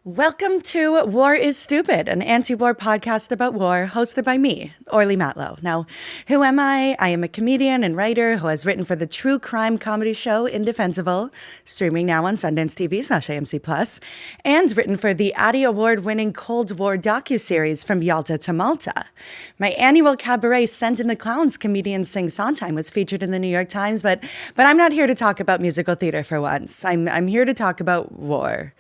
Welcome to War is Stupid, an anti-war podcast about war hosted by me, Orli Matlow. Now, who am I? I am a comedian and writer who has written for the true crime comedy show Indefensible, streaming now on Sundance TV/AMC+, and written for the Addy Award-winning Cold War docuseries From Yalta to Malta. My annual cabaret Sent in the Clowns comedian Sing Sondheim was featured in the New York Times, but I'm not here to talk about musical theater for once. I'm here to talk about war.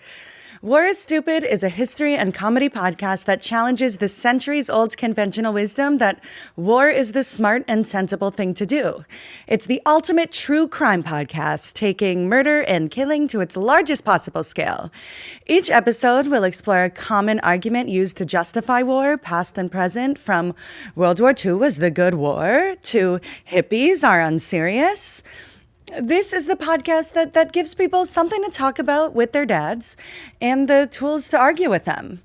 War is Stupid is a history and comedy podcast that challenges the centuries-old conventional wisdom that war is the smart and sensible thing to do. It's the ultimate true crime podcast, taking murder and killing to its largest possible scale. Each episode will explore a common argument used to justify war, past and present, from World War II was the good war to hippies are unserious. This is the podcast that gives people something to talk about with their dads and the tools to argue with them.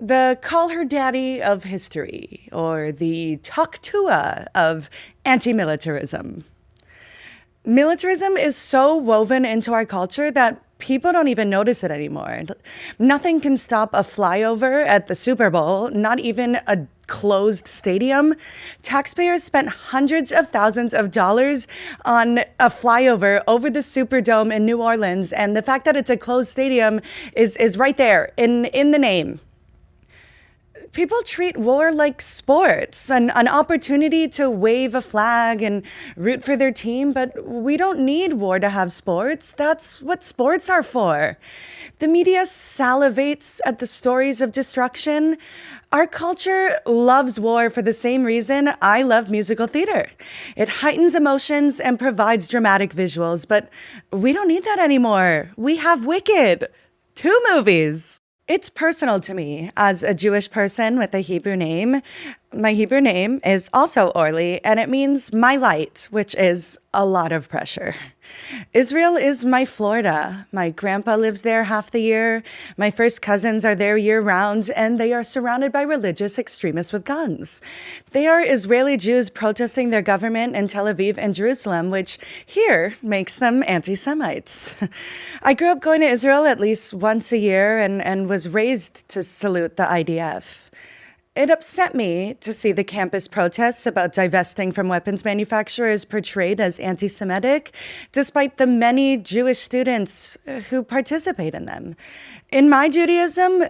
The call her daddy of history, or the talk-to-a of anti-militarism. Militarism is so woven into our culture that people don't even notice it anymore. Nothing can stop a flyover at the Super Bowl, not even a closed stadium. Taxpayers spent hundreds of thousands of dollars on a flyover over the Superdome in New Orleans, and the fact that it's a closed stadium is right there in the name. People treat war like sports, an opportunity to wave a flag and root for their team, but we don't need war to have sports. That's what sports are for. The media salivates at the stories of destruction. Our culture loves war for the same reason I love musical theater. It heightens emotions and provides dramatic visuals, but we don't need that anymore. We have Wicked, 2 movies. It's personal to me as a Jewish person with a Hebrew name. My Hebrew name is also Orli, and it means my light, which is a lot of pressure. Israel is my Florida. My grandpa lives there half the year. My first cousins are there year-round, and they are surrounded by religious extremists with guns. They are Israeli Jews protesting their government in Tel Aviv and Jerusalem, which here makes them anti-Semites. I grew up going to Israel at least once a year and was raised to salute the IDF. It upset me to see the campus protests about divesting from weapons manufacturers portrayed as anti-Semitic, despite the many Jewish students who participate in them. In my Judaism,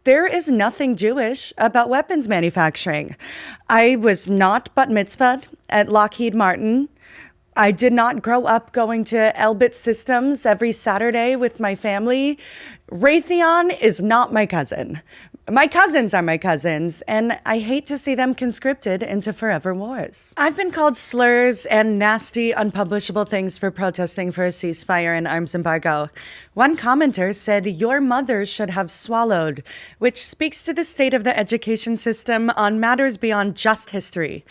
there is nothing Jewish about weapons manufacturing. I was not bat mitzvahed at Lockheed Martin. I did not grow up going to Elbit Systems every Saturday with my family. Raytheon is not my cousin. My cousins are my cousins, and I hate to see them conscripted into forever wars. I've been called slurs and nasty, unpublishable things for protesting for a ceasefire and arms embargo. One commenter said, "Your mother should have swallowed," which speaks to the state of the education system on matters beyond just history.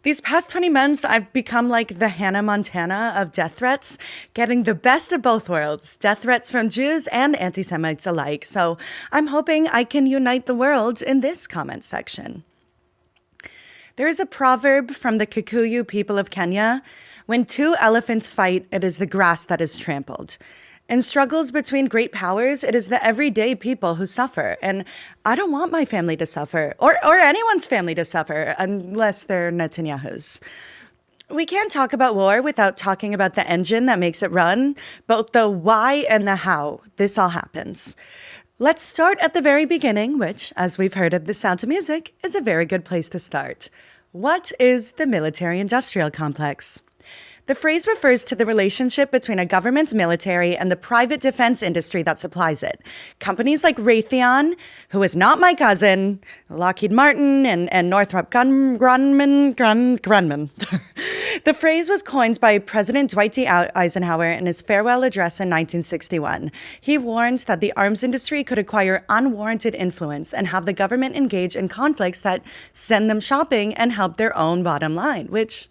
These past 20 months, I've become like the Hannah Montana of death threats, getting the best of both worlds, death threats from Jews and anti-Semites alike. So I'm hoping I can unite the world in this comment section. There is a proverb from the Kikuyu people of Kenya: when 2 elephants fight, it is the grass that is trampled. In struggles between great powers, it is the everyday people who suffer. And I don't want my family to suffer, or anyone's family to suffer, unless they're Netanyahu's. We can't talk about war without talking about the engine that makes it run, both the why and the how this all happens. Let's start at the very beginning, which, as we've heard at The Sound of Music, is a very good place to start. What is the military-industrial complex? The phrase refers to the relationship between a government's military and the private defense industry that supplies it. Companies like Raytheon, who is not my cousin, Lockheed Martin, and Northrop Grumman. The phrase was coined by President Dwight D. Eisenhower in his farewell address in 1961. He warned that the arms industry could acquire unwarranted influence and have the government engage in conflicts that send them shopping and help their own bottom line, which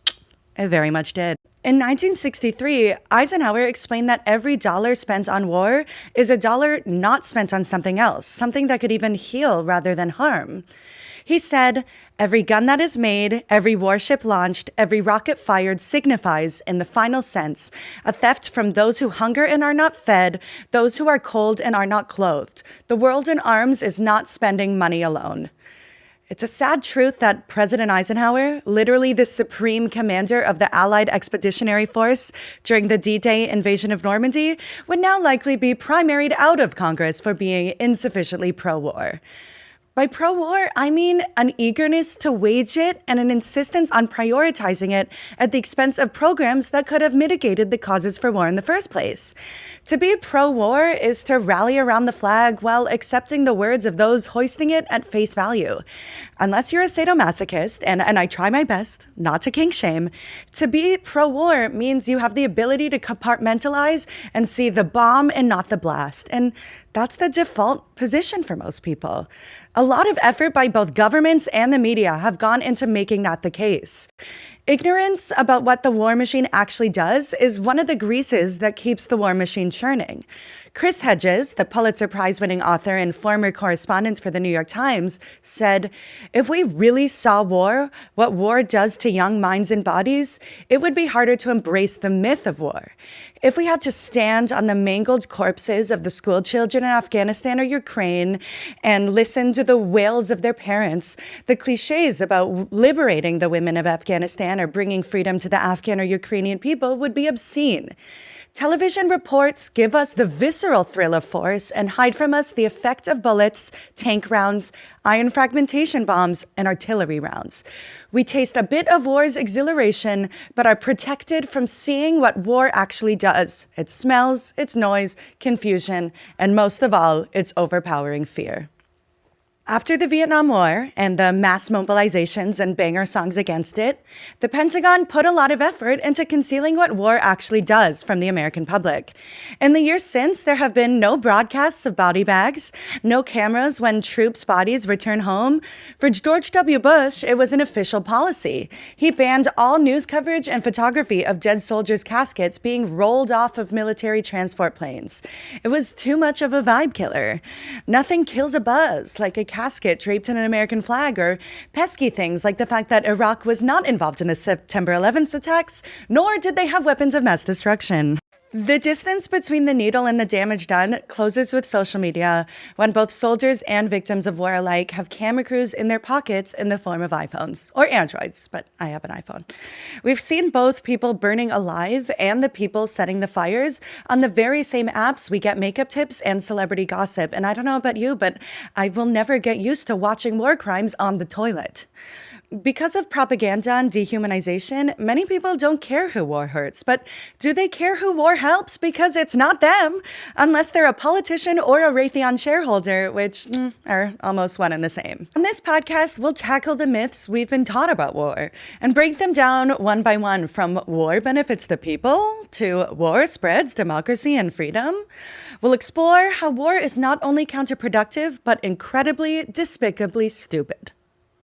it very much did. In 1963, Eisenhower explained that every dollar spent on war is a dollar not spent on something else, something that could even heal rather than harm. He said, "Every gun that is made, every warship launched, every rocket fired signifies, in the final sense, a theft from those who hunger and are not fed, those who are cold and are not clothed. The world in arms is not spending money alone." It's a sad truth that President Eisenhower, literally the supreme commander of the Allied Expeditionary Force during the D-Day invasion of Normandy, would now likely be primaried out of Congress for being insufficiently pro-war. By pro-war, I mean an eagerness to wage it and an insistence on prioritizing it at the expense of programs that could have mitigated the causes for war in the first place. To be pro-war is to rally around the flag while accepting the words of those hoisting it at face value. Unless you're a sadomasochist, and I try my best not to kink shame, to be pro-war means you have the ability to compartmentalize and see the bomb and not the blast. And that's the default position for most people. A lot of effort by both governments and the media have gone into making that the case. Ignorance about what the war machine actually does is one of the greases that keeps the war machine churning. Chris Hedges, the Pulitzer Prize-winning author and former correspondent for the New York Times, said, "If we really saw war, what war does to young minds and bodies, it would be harder to embrace the myth of war. If we had to stand on the mangled corpses of the school children in Afghanistan or Ukraine and listen to the wails of their parents, the cliches about liberating the women of Afghanistan or bringing freedom to the Afghan or Ukrainian people would be obscene. Television reports give us the visceral thrill of force and hide from us the effect of bullets, tank rounds, iron fragmentation bombs, and artillery rounds. We taste a bit of war's exhilaration, but are protected from seeing what war actually does: its smells, its noise, confusion, and most of all, its overpowering fear." After the Vietnam War and the mass mobilizations and banger songs against it, the Pentagon put a lot of effort into concealing what war actually does from the American public. In the years since, there have been no broadcasts of body bags, no cameras when troops' bodies return home. For George W. Bush, it was an official policy. He banned all news coverage and photography of dead soldiers' caskets being rolled off of military transport planes. It was too much of a vibe killer. Nothing kills a buzz like a casket draped in an American flag, or pesky things like the fact that Iraq was not involved in the September 11th attacks, nor did they have weapons of mass destruction. The distance between the needle and the damage done closes with social media, when both soldiers and victims of war alike have camera crews in their pockets in the form of iPhones, or Androids, but I have an iPhone. We've seen both people burning alive and the people setting the fires on the very same apps we get makeup tips and celebrity gossip. And I don't know about you, but I will never get used to watching war crimes on the toilet. Because of propaganda and dehumanization, many people don't care who war hurts, but do they care who war helps? Because it's not them, unless they're a politician or a Raytheon shareholder, which are almost one and the same. On this podcast, we'll tackle the myths we've been taught about war and break them down one by one, from war benefits the people to war spreads democracy and freedom. We'll explore how war is not only counterproductive, but incredibly, despicably stupid.